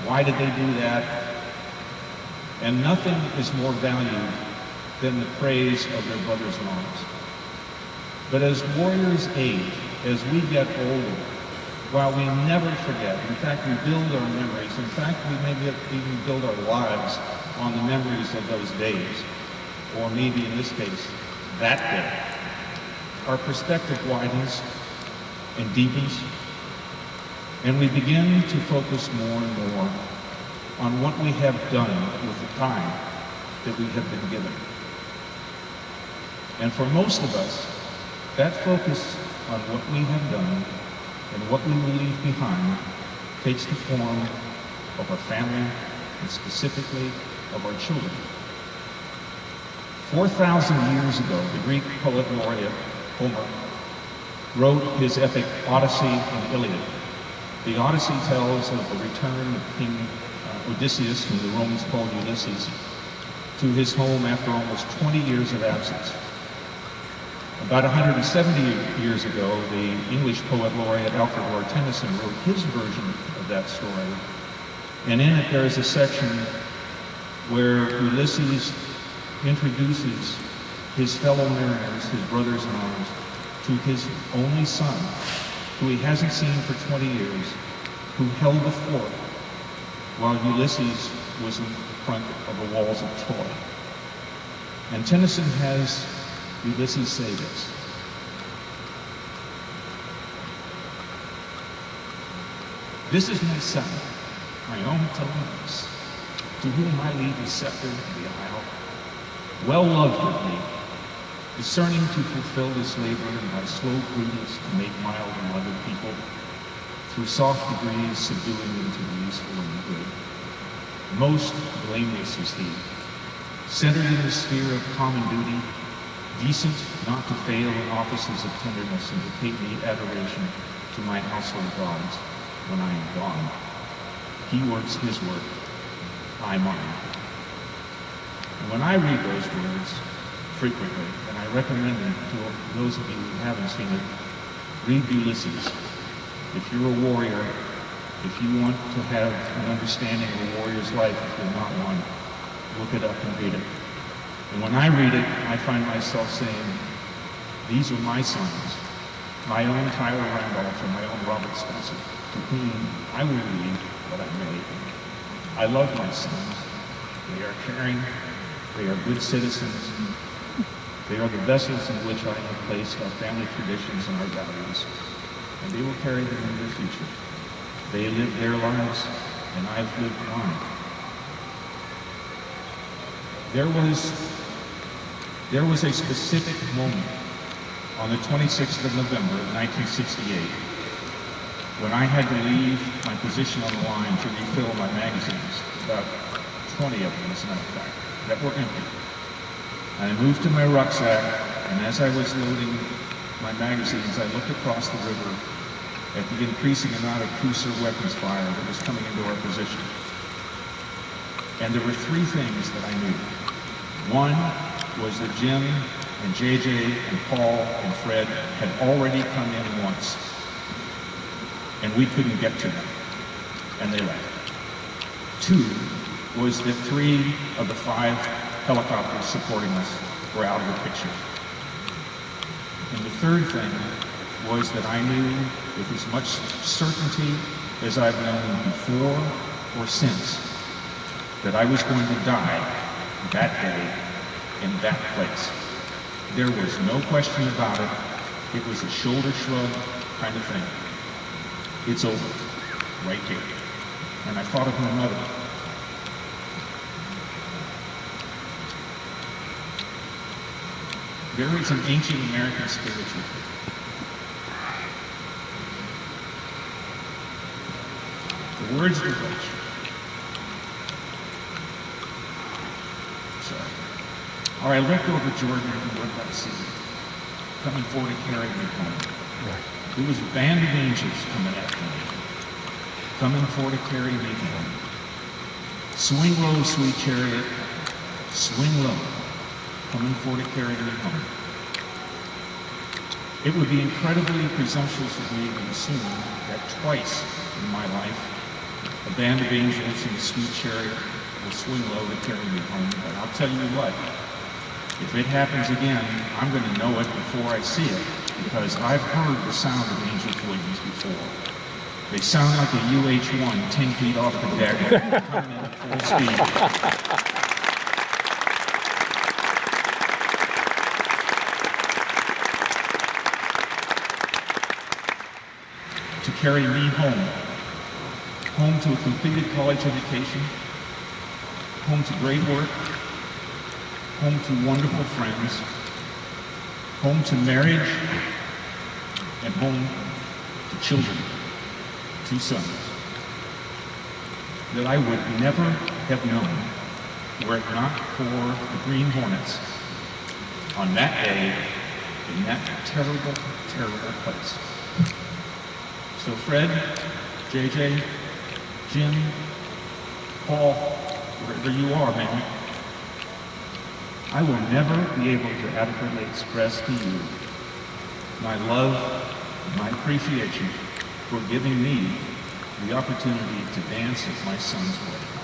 Why did they do that? And nothing is more valued than the praise of their brothers in arms. But as warriors age, as we get older, while we never forget, in fact, we build our memories, in fact, we maybe even build our lives on the memories of those days, or maybe in this case, that day, our perspective widens and deepens, and we begin to focus more and more on what we have done with the time that we have been given. And for most of us, that focus on what we have done and what we will leave behind takes the form of our family and specifically of our children. 4,000 years ago, the Greek poet laureate Homer wrote his epic Odyssey and Iliad. The Odyssey tells of the return of King Odysseus, whom the Romans called Ulysses, to his home after almost 20 years of absence. About 170 years ago, the English poet laureate Alfred Lord Tennyson wrote his version of that story. And in it there is a section where Ulysses introduces his fellow mariners, his brothers in arms, to his only son, who he hasn't seen for 20 years, who held the fort while Ulysses was in front of the walls of Troy. And Tennyson has Ulysses say this: "This is my son, my own Telemachus, to whom I leave the scepter of the isle, well loved of me, discerning to fulfill this labor in my slow prudence to make mild and loving people, through soft degrees subduing them to the useful and the good. Most blameless is he, centered in the sphere of common duty, decent not to fail in offices of tenderness and to pay me adoration to my household gods when I am gone. He works his work, I mine." And when I read those words frequently, and I recommend them to those of you who haven't seen it, read Ulysses. If you're a warrior, if you want to have an understanding of a warrior's life, if you're not one, look it up and read it. And when I read it, I find myself saying, these are my sons, my own Tyler Randolph and my own Robert Spencer, to whom I will leave what I made. I love my sons. They are caring. They are good citizens. They are the vessels in which I have placed our family traditions and our values, and they will carry them into the future. They live their lives, and I've lived mine. There was a specific moment on the 26th of November of 1968 when I had to leave my position on the line to refill my magazines, about 20 of them as a matter of fact, that were empty. And I moved to my rucksack, and as I was loading my magazines, I looked across the river at the increasing amount of cruiser weapons fire that was coming into our position. And there were three things that I knew. One was that Jim and JJ and Paul and Fred had already come in once, and we couldn't get to them, and they left. Two was that 3 of the 5 helicopters supporting us were out of the picture. And the third thing was that I knew with as much certainty as I've known before or since that I was going to die that day in that place. There was no question about it. It was a shoulder shrug kind of thing. It's over, right here. And I thought of my mother. There is an ancient American spiritual. The words of which, are I looked over Jordan and looked by the sea, coming forward to carry me home. Right. It was a band of angels coming after me, coming forward to carry me home. Swing low, sweet chariot, swing low, coming forward to carry me home. It would be incredibly presumptuous of me to assume that twice in my life, A band of angels in a sweet chariot will swing low to carry me home. But I'll tell you what, if it happens again, I'm going to know it before I see it, because I've heard the sound of angels' wings before. They sound like a UH-1 10 feet off the deck, coming in at full speed. To carry me home. Home to a completed college education. Home to great work. Home to wonderful friends. Home to marriage. And home to children. 2 sons. That I would never have known were it not for the Green Hornets on that day in that terrible, terrible place. So Fred, JJ, Jim, Paul, wherever you are, man, I will never be able to adequately express to you my love and my appreciation for giving me the opportunity to dance at my son's wedding.